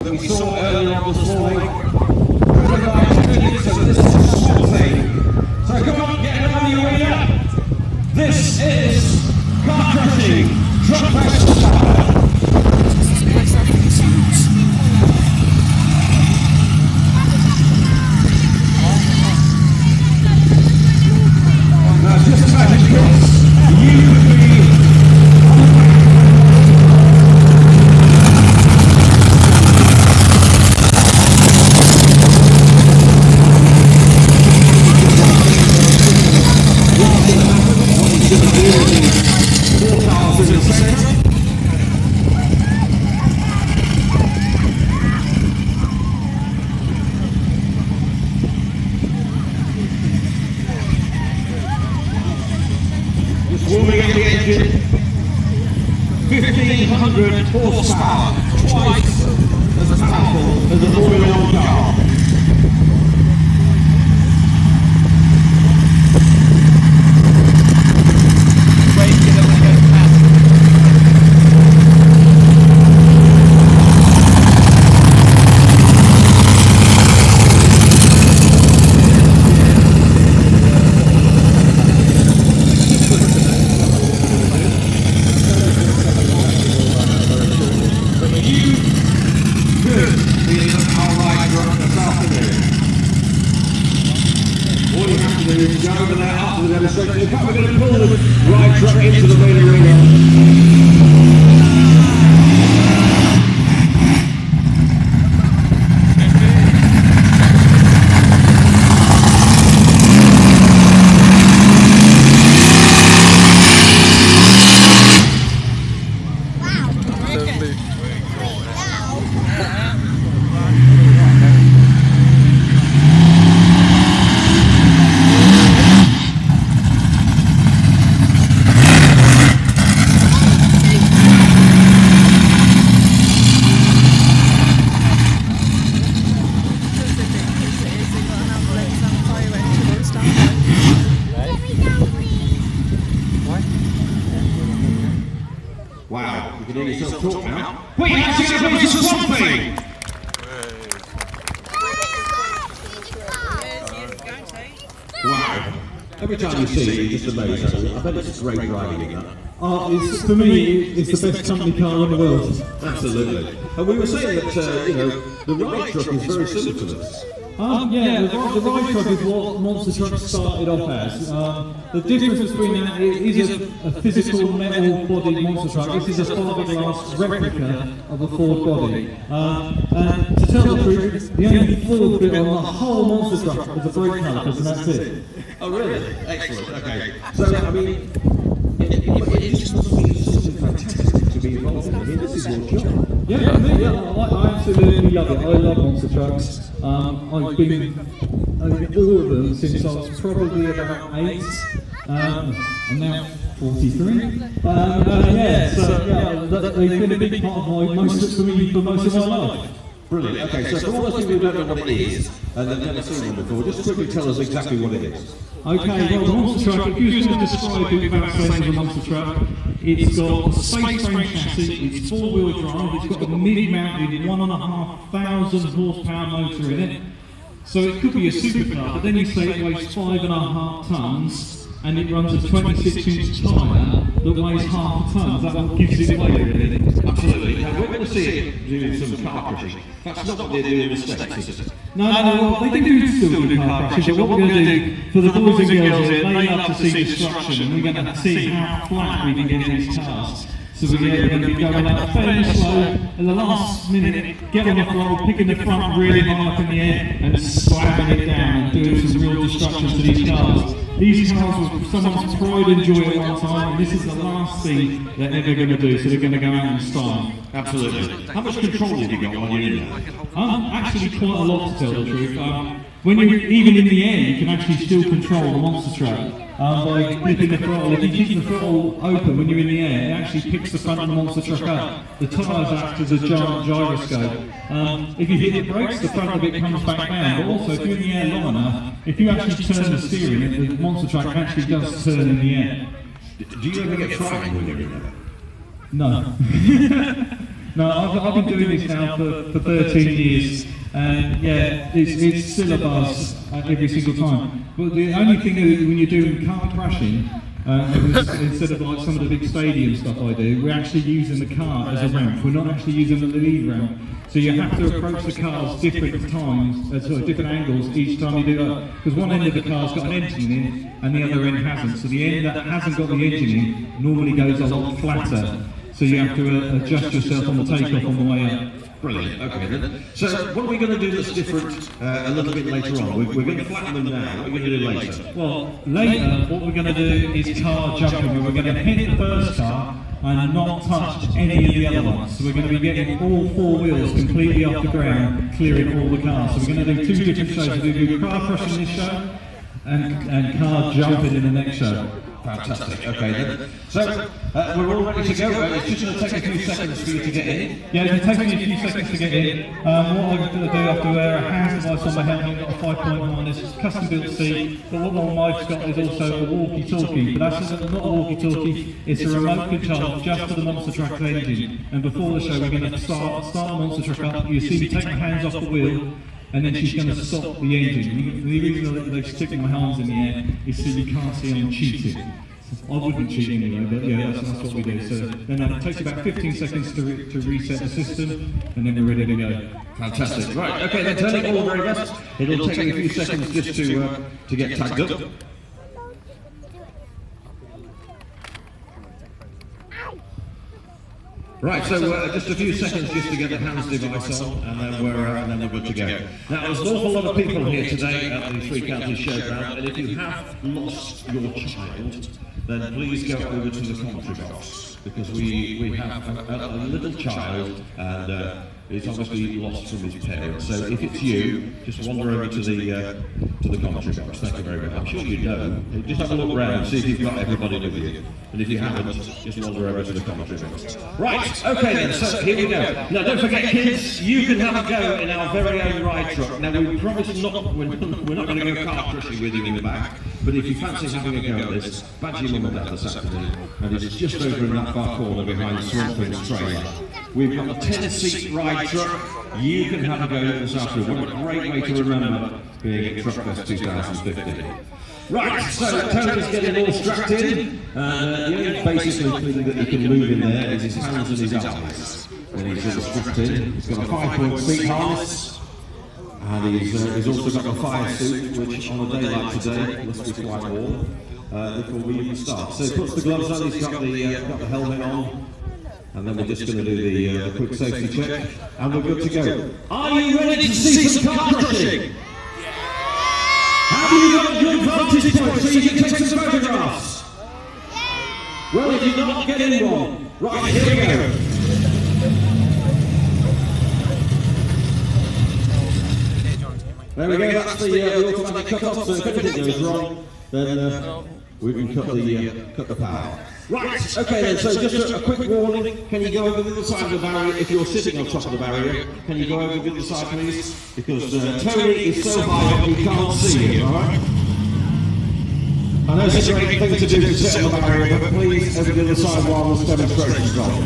that we saw earlier on this morning. So this is Swanpthing. So come on, get around the arena. This is car crushing Truckfest style. Now just imagine kids, you could be warming up the engine, 1,500 horsepower, twice as powerful as a Formula 1 car. Go over there after the demonstration. In fact, we're going to pull the ride truck into the main arena. Wow, you can hear yourself talk now. We actually have a Swanpthing! Wow. Every time you see it, you're just amazed. I bet it's great riding in that. For me, it's the best company car in the world. Absolutely. And we were saying that, you know, the ride truck is very similar to this. Yeah, the ride truck is what Monster Truck started off as. The difference between that is a physical metal body Monster Truck. This is a fiberglass replica of a Ford body. And to tell the truth, the only Ford bit on the whole Monster Truck is the brake calipers, and that's it. Oh really? Excellent, okay. So, I mean, it just must be something fantastic to be involved in. I mean, this is your job. Yeah, I absolutely love it. I love Monster Trucks. I've been in all of them since I was probably about 8. I'm now 43. They've been a big part of most of my life. Brilliant. Okay, so for all those people who don't know what it is, and they've never seen one before, just quickly tell us exactly what it is. Okay, well, the Monster Truck, if you was going to describe it without saying the Monster Truck, it's got a space frame chassis, it's 4-wheel drive, it's got a mid-mounted 1,500 horsepower motor in it. So it could be a supercar, but then you say it weighs 5.5 tonnes, and it runs a 26-inch tyre that weighs half a tonne. That gives it away, really. Absolutely. Now, we're going to see it doing some car crushing. That's not what they do in the States, is it? No, well, they do still do car crushing, but what we're going to do for the boys and girls here, they love to see destruction, and we're going to see how flat we can get these cars. So we're going to be going out fairly slow, and the last minute, get on the throttle, picking the front really high up in the air, and slamming it down and doing some real destruction to these cars. These cars were someone's pride and joy at one time, and this is the last thing they're ever going to do, so they're going to go out in style. Absolutely. How much control have you got when you're in there? Actually quite a lot, to tell the truth. When you're even in the air, you can actually still control the Monster Truck by flipping the throttle. If you keep the throttle open when you're in the air, it actually picks the front of the Monster Truck up. The tyres act as a giant gyroscope. If you hit the brakes, the front of it comes back down, but also if you're in the air long enough, if you actually turn the steering, the Monster Truck actually does turn in the air. Do you ever get frightened when you're in there? No. No, I've been doing this now for 13 years, and yeah, it's still a buzz every single time. But the only thing is when you're doing car crashing, instead of like some of the big stadium stuff I do, we're actually using the car as a ramp. We're not actually using the lead ramp. So you have to approach the cars different times, sort of different angles each time you do that. Because one end of the car's got an engine in, and the other end hasn't. So the end that hasn't got the engine in normally goes a lot flatter. So you have to adjust yourself on the takeoff on the way up. Brilliant, okay then. So what are we going to do that's different a little bit later on? We're going to flatten them now, what are we going to do later? Well, later what we're going to do is car jumping, where we're going to hit the first car and not touch any of the other ones. So we're going to be getting all 4 wheels completely off the ground, clearing all the cars. So we're going to do 2 different shows. We're going to do car crushing this show and car jumping in the next show. Fantastic, okay then. So, we're all ready to go. It's just going to take a few seconds for you to get in. Yeah, it'll take me a few seconds to get in. What I'm going to do, I have to wear a hand device on my helmet, got a 5.1, it's a custom built seat, but what my wife's got is also a walkie-talkie, but that's not a walkie-talkie, it's a remote control just for the Monster Truck engine. And before the show we're going to start the Monster Truck up, you see me take my hands off the wheel, and then she's going to stop the engine. The reason they stick my hands in the air is so you can't see I'm cheating. I wouldn't cheat anyway, but yeah, that's what we do. So then it takes about 15 seconds to reset the system, and then we're ready to go. Fantastic. Right, okay, then turn it all very best. It'll take a few seconds just to get tagged up. Right, so just a few seconds just to get the hands device on, and then we're good to go. Now, there's an awful lot of people here today at the Three Counties Showground, and if you have lost your child, then please go over to the commentary box, because we have a little child, and he's obviously lost from his parents. So if it's you, just wander over to the commentary box. Thank you very much. I'm sure you know. Just have a look around, see if you've got everybody with you. And if you haven't, just wander over to the commentary box. Right, okay then, so here we go. Now don't forget kids, you can have a go in our very own ride truck. Now we promise we're not going to go car crushing with you in the back, but if you fancy having a go at this, badge your mum and dad this afternoon, and it's just over in that far corner behind Swanpthing's trailer. We've got a 10-seat ride truck. You can have a go at this afternoon. What a great way to remember being at Truckfest 2015. Right, so Tony's getting all strapped in, and the only basically thing that he can move in there is his hands and his eyes. When he's all strapped in, he's got a 5-point seat harness, and he's also got a fire suit, which on a day like today must be quite warm before we even start. So he puts the gloves on, he's got the helmet on, and then we're just going to do the quick safety check, and we're good to go. Are you ready to see some car crushing? Have you got a good vantage point so you can take some photographs? Well, if you're not, get in one. Right, here we go. There we go, that's the automatic cut-off, so if anything goes wrong, then we can cut the power. Right, okay then, so just a quick warning, can you go over the other side of the barrier if you're sitting on top of the barrier? Can you go over the other side please? Because Tony is so high up you can't see him, alright? I know it's a great thing to do to sit on the barrier, but please over the other side while this demonstration's on.